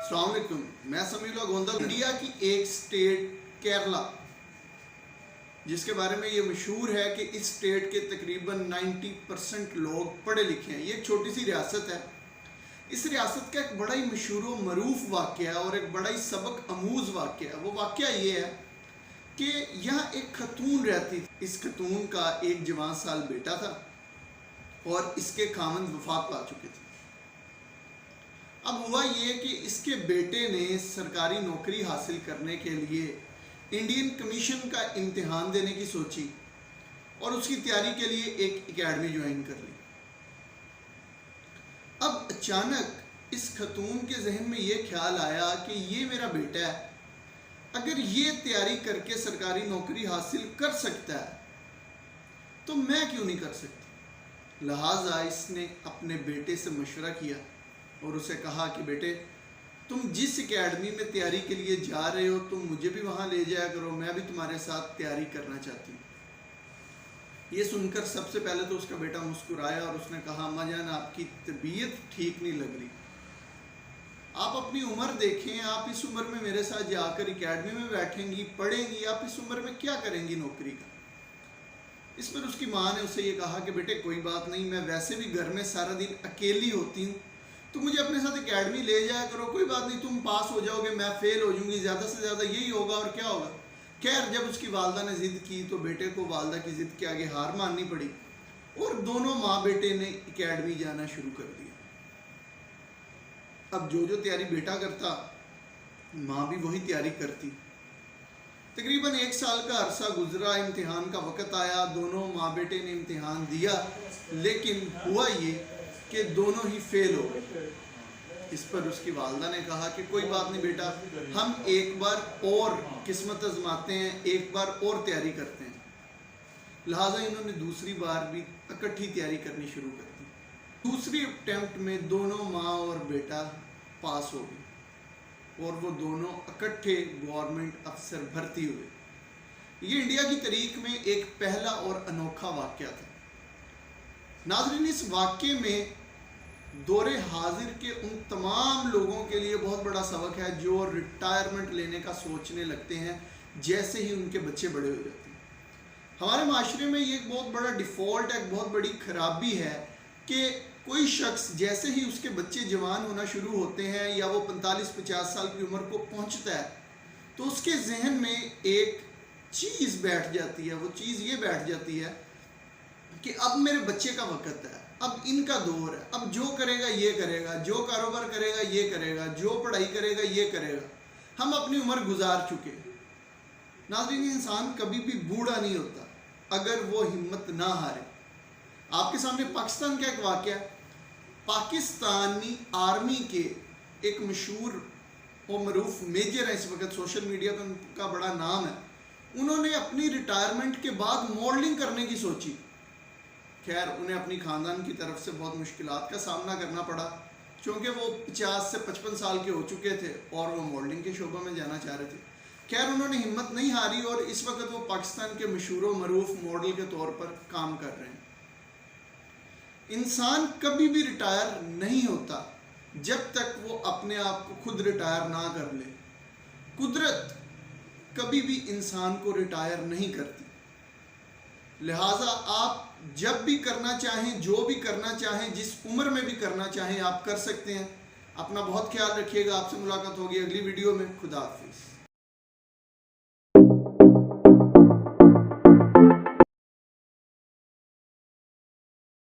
अस्सलाम वालेकुम, मैं समीउल्लाह गोंदल। इंडिया की एक स्टेट केरला, जिसके बारे में ये मशहूर है कि इस स्टेट के तकरीबन 90% लोग पढ़े लिखे हैं। ये एक छोटी सी रियासत है। इस रियासत का एक बड़ा ही मशहूर व मरूफ वाक़या है और एक बड़ा ही सबक आमूज़ वाक़या है। वो वाक़या ये है कि यहाँ एक खतून रहती थी। इस खतून का एक जवान साल बेटा था और इसके खामंद वफात पा चुके थे। अब हुआ ये कि इसके बेटे ने सरकारी नौकरी हासिल करने के लिए इंडियन कमीशन का इम्तिहान देने की सोची और उसकी तैयारी के लिए एक एकेडमी ज्वाइन कर ली। अब अचानक इस खतून के जहन में ये ख्याल आया कि ये मेरा बेटा है, अगर ये तैयारी करके सरकारी नौकरी हासिल कर सकता है तो मैं क्यों नहीं कर सकती। लिहाजा इसने अपने बेटे से मशवरा किया और उसे कहा कि बेटे, तुम जिस एकेडमी में तैयारी के लिए जा रहे हो तुम मुझे भी वहाँ ले जाया करो, मैं भी तुम्हारे साथ तैयारी करना चाहती हूँ। ये सुनकर सबसे पहले तो उसका बेटा मुस्कुराया और उसने कहा, अम्मा जान, आपकी तबीयत ठीक नहीं लग रही, आप अपनी उम्र देखें, आप इस उम्र में मेरे साथ जाकर एकेडमी में बैठेंगी, पढ़ेंगी, आप इस उम्र में क्या करेंगी नौकरी का। इस पर उसकी माँ ने उसे ये कहा कि बेटे कोई बात नहीं, मैं वैसे भी घर में सारा दिन अकेली होती हूँ, तो मुझे अपने साथ एकेडमी ले जाया करो, कोई बात नहीं, तुम पास हो जाओगे, मैं फेल हो जाऊंगी, ज़्यादा से ज़्यादा यही होगा और क्या होगा। खैर, जब उसकी वालदा ने ज़िद की तो बेटे को वालदा की ज़िद के आगे हार माननी पड़ी और दोनों माँ बेटे ने एकेडमी जाना शुरू कर दिया। अब जो तैयारी बेटा करता, माँ भी वही तैयारी करती। तकरीबन 1 साल का अरसा गुजरा, इम्तिहान का वक़्त आया, दोनों माँ बेटे ने इम्तिहान दिया, लेकिन हुआ ये कि दोनों ही फेल हो गए। इस पर उसकी वालदा ने कहा कि कोई बात नहीं बेटा, हम एक बार और किस्मत आजमाते हैं, एक बार और तैयारी करते हैं। लिहाजा इन्होंने दूसरी बार भी इकट्ठी तैयारी करनी शुरू कर दी। दूसरी अटेम्प्ट में दोनों माँ और बेटा पास हो गए और वो दोनों इकट्ठे गवर्नमेंट अफसर भर्ती हुए। ये इंडिया की तारीख में एक पहला और अनोखा वाक़या था। नाज़रीन, इस वाक़े में दौरे हाजिर के उन तमाम लोगों के लिए बहुत बड़ा सबक है जो रिटायरमेंट लेने का सोचने लगते हैं जैसे ही उनके बच्चे बड़े हो जाते हैं। हमारे माशरे में ये एक बहुत बड़ा डिफ़ॉल्ट है, एक बहुत बड़ी ख़राबी है कि कोई शख्स जैसे ही उसके बच्चे जवान होना शुरू होते हैं या वो 45-50 साल की उम्र को पहुंचता है तो उसके जहन में एक चीज़ बैठ जाती है। वो चीज़ ये बैठ जाती है कि अब मेरे बच्चे का वक़्त है, अब इनका दौर है, अब जो करेगा ये करेगा, जो कारोबार करेगा ये करेगा, जो पढ़ाई करेगा ये करेगा, हम अपनी उम्र गुजार चुके। नाज़रीन, इंसान कभी भी बूढ़ा नहीं होता अगर वो हिम्मत ना हारे। आपके सामने पाकिस्तान का एक वाक़या है। पाकिस्तानी आर्मी के एक मशहूर और मरूफ मेजर है, इस वक्त सोशल मीडिया पर उनका बड़ा नाम है। उन्होंने अपनी रिटायरमेंट के बाद मॉडलिंग करने की सोची। खैर, उन्हें अपनी ख़ानदान की तरफ से बहुत मुश्किलात का सामना करना पड़ा क्योंकि वो 50 से 55 साल के हो चुके थे और वो मॉडलिंग के शोबे में जाना चाह रहे थे। खैर, उन्होंने हिम्मत नहीं हारी और इस वक्त वो पाकिस्तान के मशहूर व मरूफ मॉडल के तौर पर काम कर रहे हैं। इंसान कभी भी रिटायर नहीं होता जब तक वो अपने आप को खुद रिटायर ना कर ले। कुदरत कभी भी इंसान को रिटायर नहीं करती। लिहाजा आप जब भी करना चाहें, जो भी करना चाहें, जिस उम्र में भी करना चाहें, आप कर सकते हैं। अपना बहुत ख्याल रखिएगा। आपसे मुलाकात होगी अगली वीडियो में। खुदा हाफिज़।